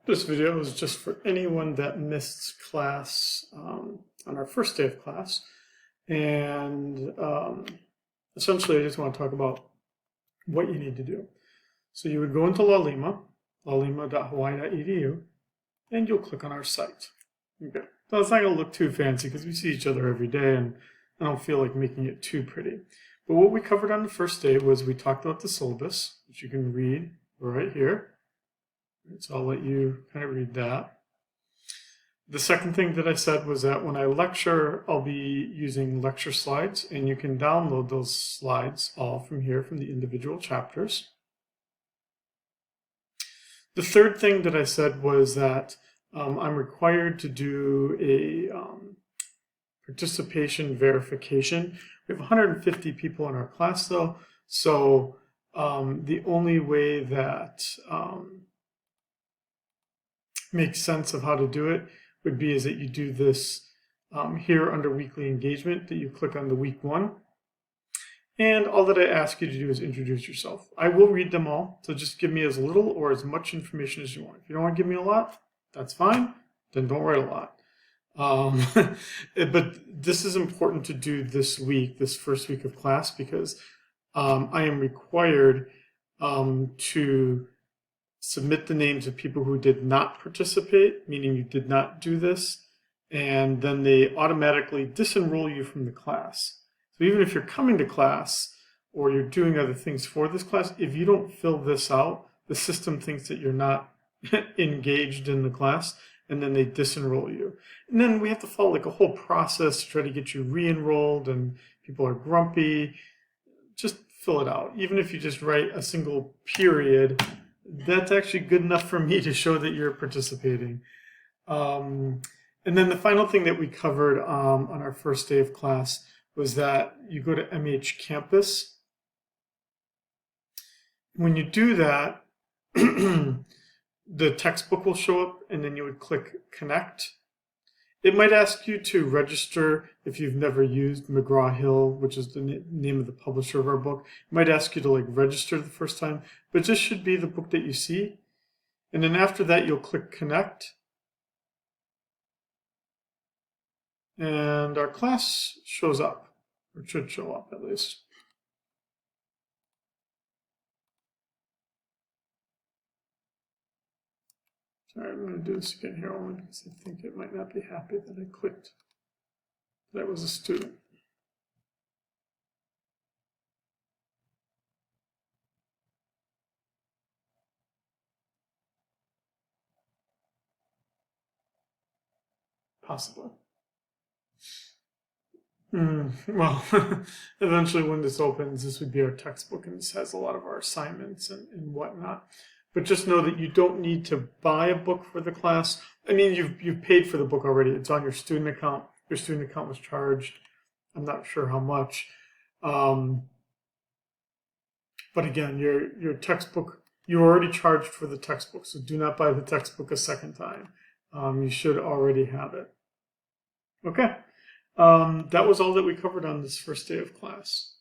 This video is just for anyone that missed class on our first day of class. And essentially, I just want to talk about what you need to do. So you would go into LaLima, lalima.hawaii.edu, and you'll click on our site. Okay. So it's not going to look too fancy because we see each other every day, and I don't feel like making it too pretty. But what we covered on the first day was we talked about the syllabus, which you can read right here. So I'll let you kind of read that. The second thing that I said was that when I lecture, I'll be using lecture slides, and you can download those slides all from here, from the individual chapters. The third thing that I said was that I'm required to do a participation verification. We have 150 people in our class though, so the only way that makes sense of how to do it would be is that you do this here under weekly engagement, that you click on the week one. And all that I ask you to do is introduce yourself. I will read them all, so just give me as little or as much information as you want. If you don't want to give me a lot, that's fine. Then don't write a lot. But this is important to do this week, this first week of class, because I am required to submit the names of people who did not participate, meaning you did not do this, and then they automatically disenroll you from the class. So even if you're coming to class or you're doing other things for this class, if you don't fill this out, the system thinks that you're not engaged in the class, and then they disenroll you. And then we have to follow like a whole process to try to get you re-enrolled, and people are grumpy. Just fill it out. Even if you just write a single period, that's actually good enough for me to show that you're participating. And then the final thing that we covered on our first day of class was that you go to MH Campus. When you do that, the textbook will show up, and then you would click Connect. It might ask you to register if you've never used McGraw-Hill, which is the name of the publisher of our book. It might ask you to register the first time, but this should be the book that you see. And then after that, you'll click Connect. And our class shows up, or should show up at least. Sorry, I'm going to do this again here only because I think it might not be happy that I clicked that was a student. Possibly. Well, eventually when this opens, this would be our textbook, and this has a lot of our assignments and whatnot. But just know that you don't need to buy a book for the class. I mean, you've paid for the book already. It's on your student account. Your student account was charged. I'm not sure how much. But again, your textbook, you already charged for the textbook, so do not buy the textbook a second time. You should already have it. Okay. That was all that we covered on this first day of class.